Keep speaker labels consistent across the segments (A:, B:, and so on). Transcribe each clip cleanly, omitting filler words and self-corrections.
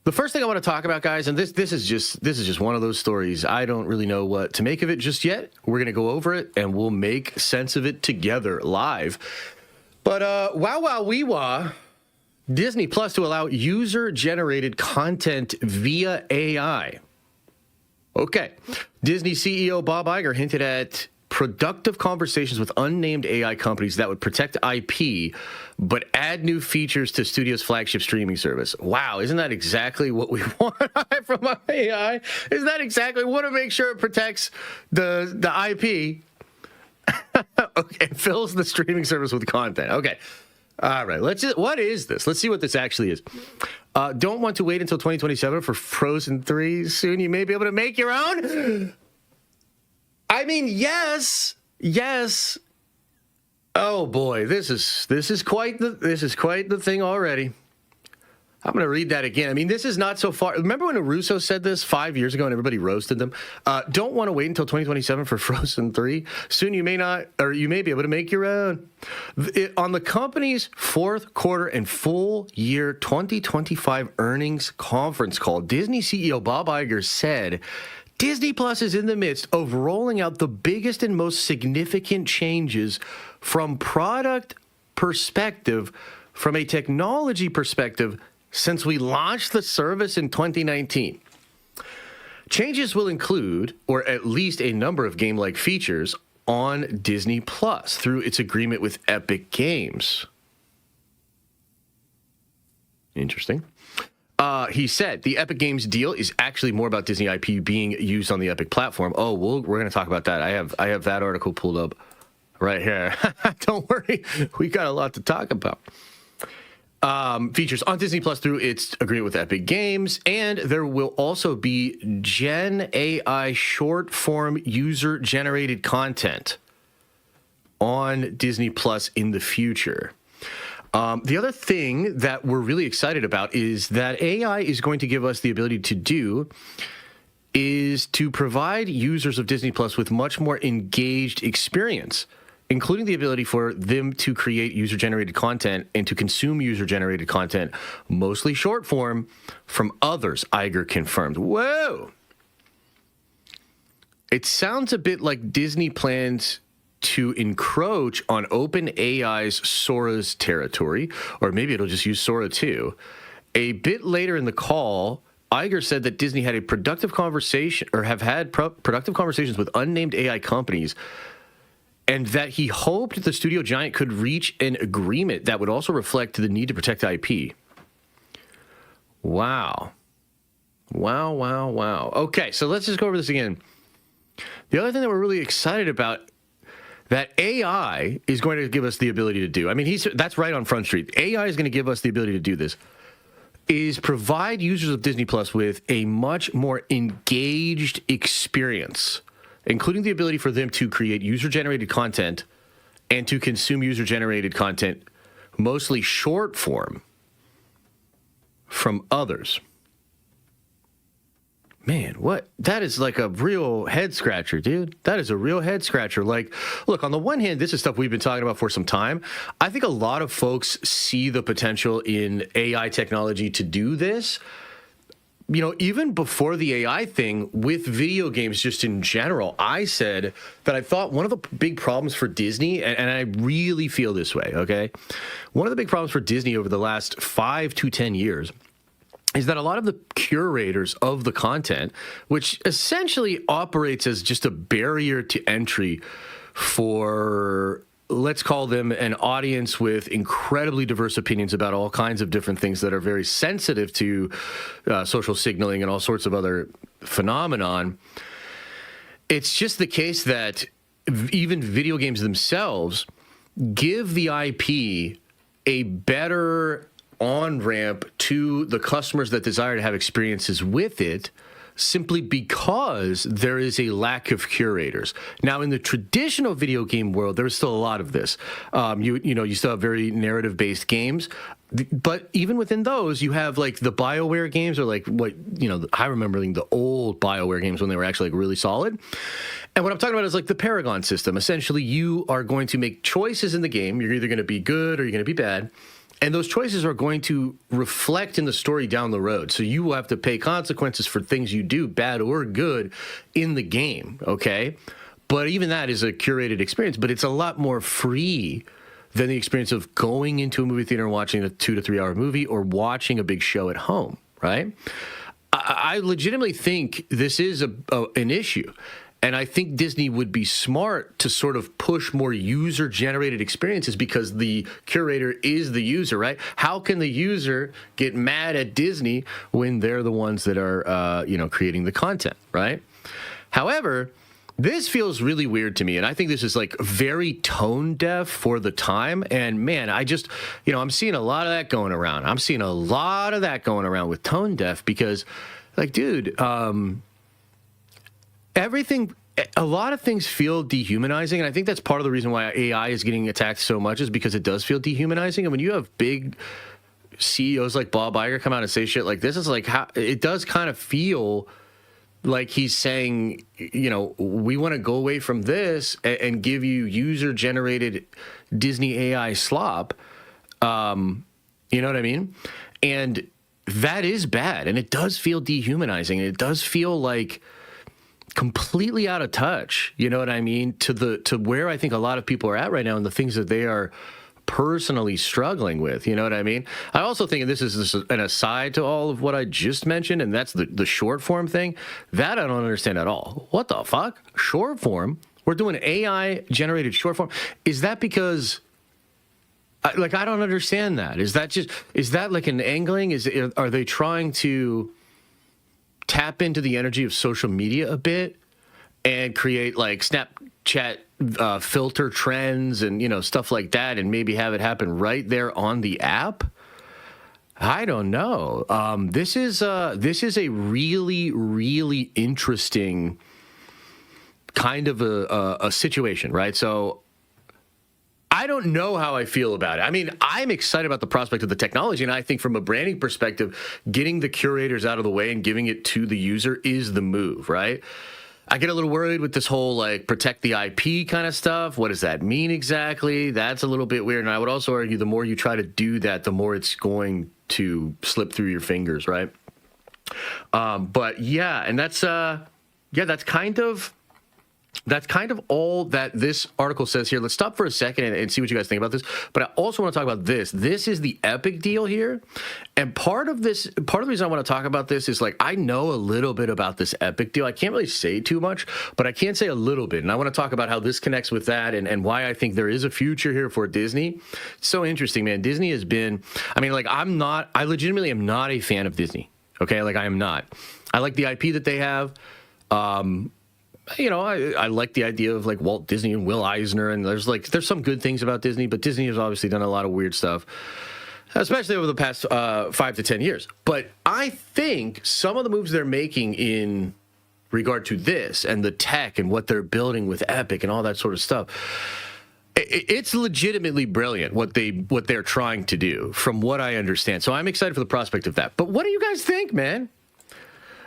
A: The first thing I want to talk about, guys, and this is just one of those stories. I don't really know what to make of it just yet. We're going to go over it, and we'll make sense of it together live. But WYYYYYPE, Disney Plus to allow user-generated content via AI. Okay. Disney CEO Bob Iger hinted at productive conversations with unnamed AI companies that would protect IP, but add new features to studio's flagship streaming service. Wow, isn't that exactly what we want from AI? Isn't that exactly? We want to make sure it protects the IP. Okay, fills the streaming service with content. Okay. All right, what is this? Let's see what this actually is. Don't want to wait until 2027 for Frozen 3. Soon you may be able to make your own. I mean, yes. Oh boy, this is quite the thing already. I'm going to read that again. I mean, this is not so far. Remember when Russo said this 5 years ago and everybody roasted them? Don't want to wait until 2027 for Frozen 3. Soon you may not, or you may be able to make your own. On the company's fourth quarter and full year 2025 earnings conference call, Disney CEO Bob Iger said, Disney Plus is in the midst of rolling out the biggest and most significant changes from product perspective, from a technology perspective, since we launched the service in 2019. Changes will include, or at least a number of game-like features on Disney Plus through its agreement with Epic Games. Interesting. He said the Epic Games deal is actually more about Disney IP being used on the Epic platform. Oh, we're going to talk about that. I have that article pulled up right here. Don't worry, we got a lot to talk about. Features on Disney Plus through its agreement with Epic Games, and there will also be Gen AI short-form user-generated content on Disney Plus in the future. The other thing that we're really excited about is that AI is going to give us the ability to provide users of Disney Plus with much more engaged experience, including the ability for them to create user-generated content and to consume user-generated content, mostly short form, from others, Iger confirmed. Whoa! It sounds a bit like Disney plans to encroach on OpenAI's Sora's territory, or maybe it'll just use Sora too. A bit later in the call, Iger said that Disney had a productive conversation, or have had productive conversations with unnamed AI companies, and that he hoped the studio giant could reach an agreement that would also reflect the need to protect IP. Wow. Okay, so let's just go over this again. The other thing that we're really excited about that AI is going to give us the ability to do, I mean, that's right on Front Street. AI is going to give us the ability to do this, is provide users of Disney Plus with a much more engaged experience, including the ability for them to create user-generated content and to consume user-generated content, mostly short form, from others. Man, that is like a real head scratcher, dude. That is a real head scratcher. Like, look, on the one hand, this is stuff we've been talking about for some time. I think a lot of folks see the potential in AI technology to do this. You know, even before the AI thing, with video games just in general, I said that I thought one of the big problems for Disney, and I really feel this way, okay? One of the big problems for Disney over the last 5 to 10 years is that a lot of the curators of the content, which essentially operates as just a barrier to entry for, let's call them an audience with incredibly diverse opinions about all kinds of different things that are very sensitive to social signaling and all sorts of other phenomenon. It's just the case that even video games themselves give the IP a better on-ramp to the customers that desire to have experiences with it, simply because there is a lack of curators. Now, in the traditional video game world, there is still a lot of this. You still have very narrative-based games, but even within those, you have like the BioWare games, or like I remember the old BioWare games when they were actually like really solid. And what I'm talking about is like the Paragon system. Essentially, you are going to make choices in the game. You're either going to be good or you're going to be bad. And those choices are going to reflect in the story down the road. So you will have to pay consequences for things you do, bad or good, in the game, okay? But even that is a curated experience, but it's a lot more free than the experience of going into a movie theater and watching a 2 to 3 hour movie or watching a big show at home, right? I legitimately think this is an issue. And I think Disney would be smart to sort of push more user-generated experiences because the curator is the user, right? How can the user get mad at Disney when they're the ones that are, creating the content, right? However, this feels really weird to me, and I think this is like very tone deaf for the time. And man, I just, I'm seeing a lot of that going around. I'm seeing a lot of that going around with tone deaf because, like, dude, a lot of things feel dehumanizing, and I think that's part of the reason why AI is getting attacked so much is because it does feel dehumanizing. And when you have big CEOs like Bob Iger come out and say shit like this, it's like how it does kind of feel like he's saying, we want to go away from this and give you user-generated Disney AI slop. You know what I mean? And that is bad, and it does feel dehumanizing, and it does feel like completely out of touch, you know what I mean, to where I think a lot of people are at right now and the things that they are personally struggling with, you know what I mean? I also think, and this is an aside to all of what I just mentioned, and that's the short form thing, that I don't understand at all. What the fuck? Short form? We're doing AI generated short form? Is that because... I don't understand that. Is that like an angling? Are they trying to tap into the energy of social media a bit and create like Snapchat filter trends and stuff like that, and maybe have it happen right there on the app? I don't know. This is a really, really interesting kind of a situation, right? So I don't know how I feel about it. I mean, I'm excited about the prospect of the technology, and I think from a branding perspective, getting the curators out of the way and giving it to the user is the move, right? I get a little worried with this whole, like, protect the IP kind of stuff. What does that mean exactly? That's a little bit weird, and I would also argue the more you try to do that, the more it's going to slip through your fingers, right? But, yeah, and that's kind of all that this article says here. Let's stop for a second and see what you guys think about this. But I also want to talk about this. This is the epic deal here. And part of the reason I want to talk about this is, like, I know a little bit about this epic deal. I can't really say too much, but I can say a little bit. And I want to talk about how this connects with that and why I think there is a future here for Disney. It's so interesting, man. Disney has been, I legitimately am not a fan of Disney. Okay? Like, I am not. I like the IP that they have. I like the idea of like Walt Disney and Will Eisner, and there's some good things about Disney, but Disney has obviously done a lot of weird stuff, especially over the past 5 to 10 years. But I think some of the moves they're making in regard to this and the tech and what they're building with Epic and all that sort of stuff, it's legitimately brilliant what they're trying to do, from what I understand. So I'm excited for the prospect of that. But what do you guys think, man?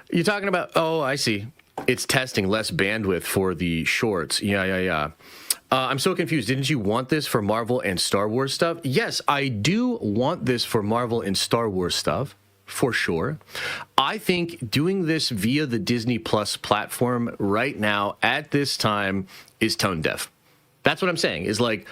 A: You're talking about, oh, I see. It's testing less bandwidth for the shorts. Yeah. I'm so confused. Didn't you want this for Marvel and Star Wars stuff? Yes, I do want this for Marvel and Star Wars stuff, for sure. I think doing this via the Disney Plus platform right now at this time is tone deaf. That's what I'm saying, is like,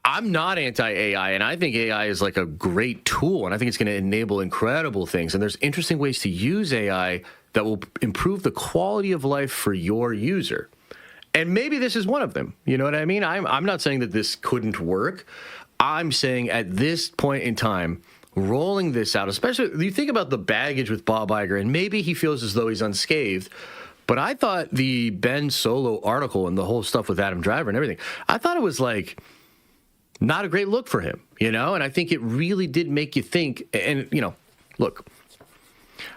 A: I'm not anti-AI, and I think AI is like a great tool, and I think it's going to enable incredible things. And there's interesting ways to use AI that will improve the quality of life for your user. And maybe this is one of them. You know what I mean? I'm not saying that this couldn't work. I'm saying at this point in time, rolling this out, especially you think about the baggage with Bob Iger, and maybe he feels as though he's unscathed. But I thought the Ben Solo article and the whole stuff with Adam Driver and everything, I thought it was like not a great look for him, And I think it really did make you think. And, look,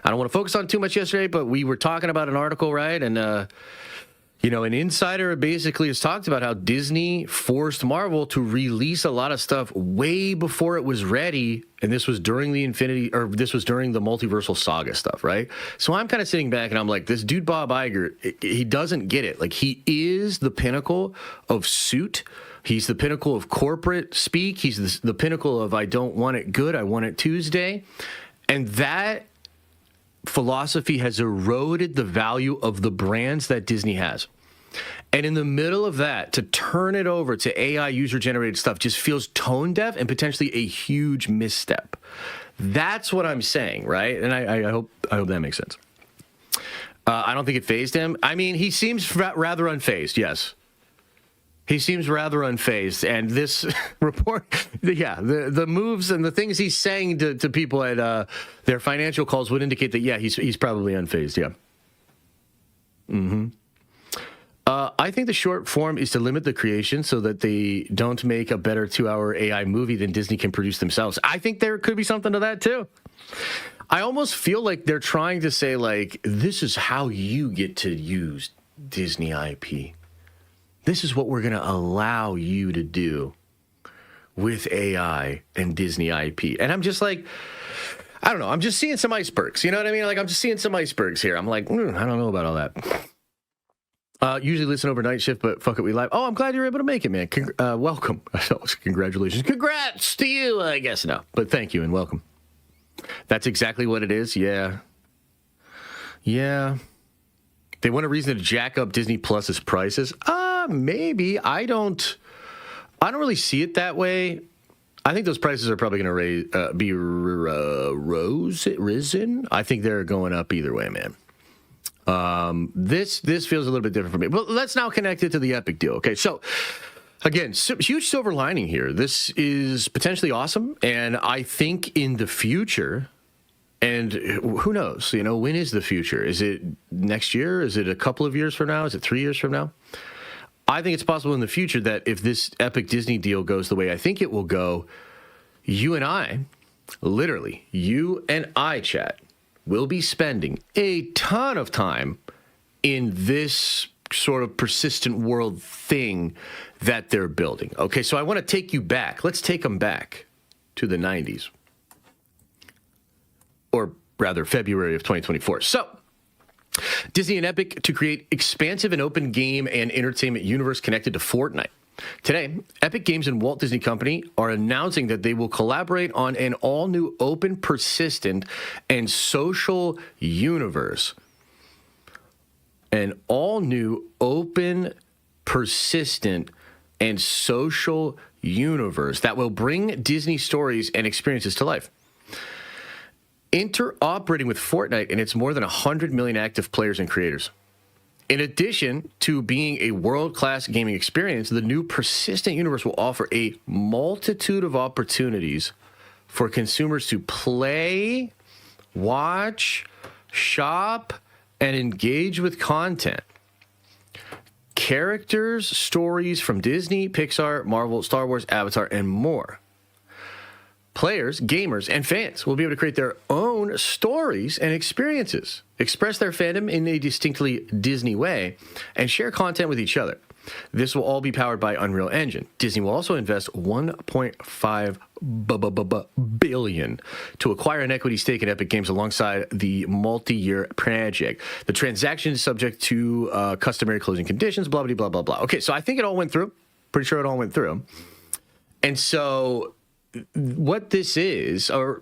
A: I don't want to focus on too much yesterday, but we were talking about an article, right? And, an insider basically has talked about how Disney forced Marvel to release a lot of stuff way before it was ready. And this was during the multiversal saga stuff, right? So I'm kind of sitting back and I'm like, this dude, Bob Iger, he doesn't get it. Like, he is the pinnacle of suit He's the pinnacle of corporate speak. He's the pinnacle of I don't want it good, I want it Tuesday. And that philosophy has eroded the value of the brands that Disney has. And in the middle of that, to turn it over to AI user-generated stuff just feels tone deaf and potentially a huge misstep. That's what I'm saying, right? And I hope that makes sense. I don't think it fazed him. I mean, he seems rather unfazed, yes. He seems rather unfazed. And this report, the moves and the things he's saying to people at their financial calls would indicate that, yeah, he's probably unfazed, yeah. Mm-hmm. I think the short form is to limit the creation so that they don't make a better 2-hour AI movie than Disney can produce themselves. I think there could be something to that, too. I almost feel like they're trying to say, like, this is how you get to use Disney IP. This is what we're going to allow you to do with AI and Disney IP. And I'm just like, I don't know. I'm just seeing some icebergs. You know what I mean? Like, I'm just seeing some icebergs here. I'm like, I don't know about all that. Usually listen overnight shift, but fuck it, we live. Oh, I'm glad you're able to make it, man. Welcome. Congratulations. Congrats to you, I guess. No, but thank you and welcome. That's exactly what it is. Yeah. They want a reason to jack up Disney Plus's prices. Maybe. I don't really see it that way. I think those prices are probably going to be risen. I think they're going up either way, man. This feels a little bit different for me. Well, let's now connect it to the Epic deal. Okay, so again, huge silver lining here. This is potentially awesome, and I think in the future, and who knows, when is the future? Is it next year? Is it a couple of years from now? Is it 3 years from now? I think it's possible in the future that if this Epic Disney deal goes the way I think it will go, you and I, literally, you and I, chat, will be spending a ton of time in this sort of persistent world thing that they're building. Okay, so I want to take you back. Let's take them back to the 90s. Or rather, February of 2024. So, Disney and Epic to create expansive and open game and entertainment universe connected to Fortnite. Today, Epic Games and Walt Disney Company are announcing that they will collaborate on an all-new open, persistent, and social universe. An all-new open, persistent, and social universe that will bring Disney stories and experiences to life. Interoperating with Fortnite and its more than 100 million active players and creators. In addition to being a world-class gaming experience, the new persistent universe will offer a multitude of opportunities for consumers to play, watch, shop, and engage with content. Characters, stories from Disney, Pixar, Marvel, Star Wars, Avatar, and more. Players, gamers, and fans will be able to create their own stories and experiences, express their fandom in a distinctly Disney way, and share content with each other. This will all be powered by Unreal Engine. Disney will also invest $1.5 billion to acquire an equity stake in Epic Games alongside the multi-year project. The transaction is subject to customary closing conditions, blah, blah, blah, blah, blah. Okay, so I think it all went through. Pretty sure it all went through. And so what this is, or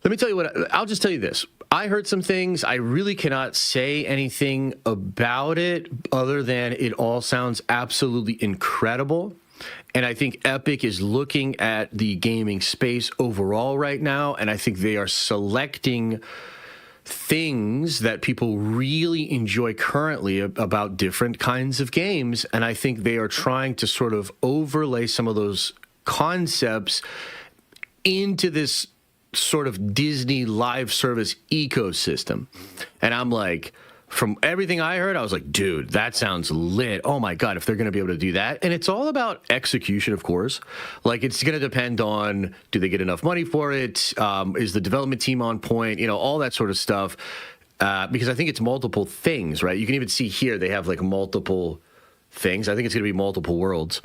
A: let me tell you I'll just tell you this. I heard some things. I really cannot say anything about it other than it all sounds absolutely incredible. And I think Epic is looking at the gaming space overall right now, and I think they are selecting things that people really enjoy currently about different kinds of games, and I think they are trying to sort of overlay some of those concepts into this sort of Disney live service ecosystem. And I'm like, from everything I heard, I was like, dude, that sounds lit. Oh my God, if they're going to be able to do that. And it's all about execution, of course. Like, it's going to depend on, do they get enough money for it? Is the development team on point? All that sort of stuff. Because I think it's multiple things, right? You can even see here, they have like multiple things. I think it's going to be multiple worlds.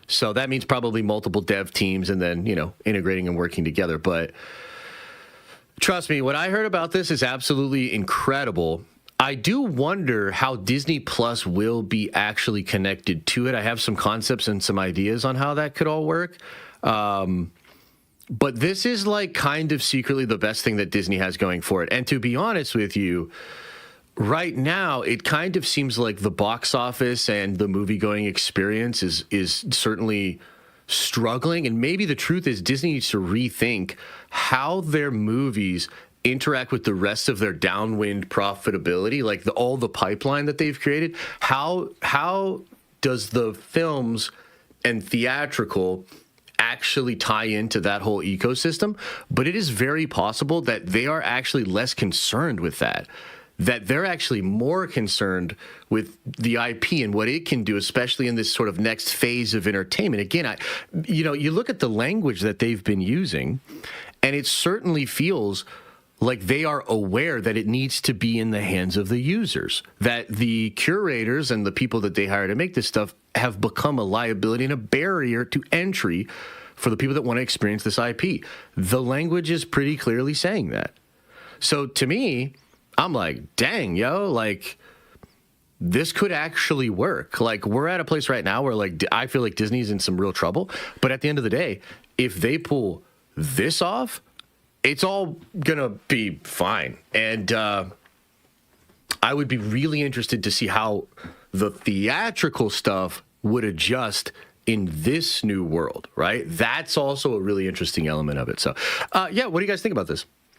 A: So that means probably multiple dev teams and then, integrating and working together. But trust me, what I heard about this is absolutely incredible. I do wonder how Disney Plus will be actually connected to it. I have some concepts and some ideas on how that could all work. But this is like kind of secretly the best thing that Disney has going for it. And to be honest with you, right now, it kind of seems like the box office and the movie-going experience is certainly struggling. And maybe the truth is Disney needs to rethink how their movies interact with the rest of their downwind profitability, like all the pipeline that they've created. How does the films and theatrical actually tie into that whole ecosystem? But it is very possible that they are actually less concerned with that they're actually more concerned with the IP and what it can do, especially in this sort of next phase of entertainment. Again, you look at the language that they've been using, and it certainly feels like they are aware that it needs to be in the hands of the users, that the curators and the people that they hire to make this stuff have become a liability and a barrier to entry for the people that want to experience this IP. The language is pretty clearly saying that. So to me, I'm like, dang, yo, like, this could actually work. Like, we're at a place right now where, like, I feel like Disney's in some real trouble. But at the end of the day, if they pull this off, it's all going to be fine. And I would be really interested to see how the theatrical stuff would adjust in this new world, right? That's also a really interesting element of it. So, yeah, what do you guys think about this?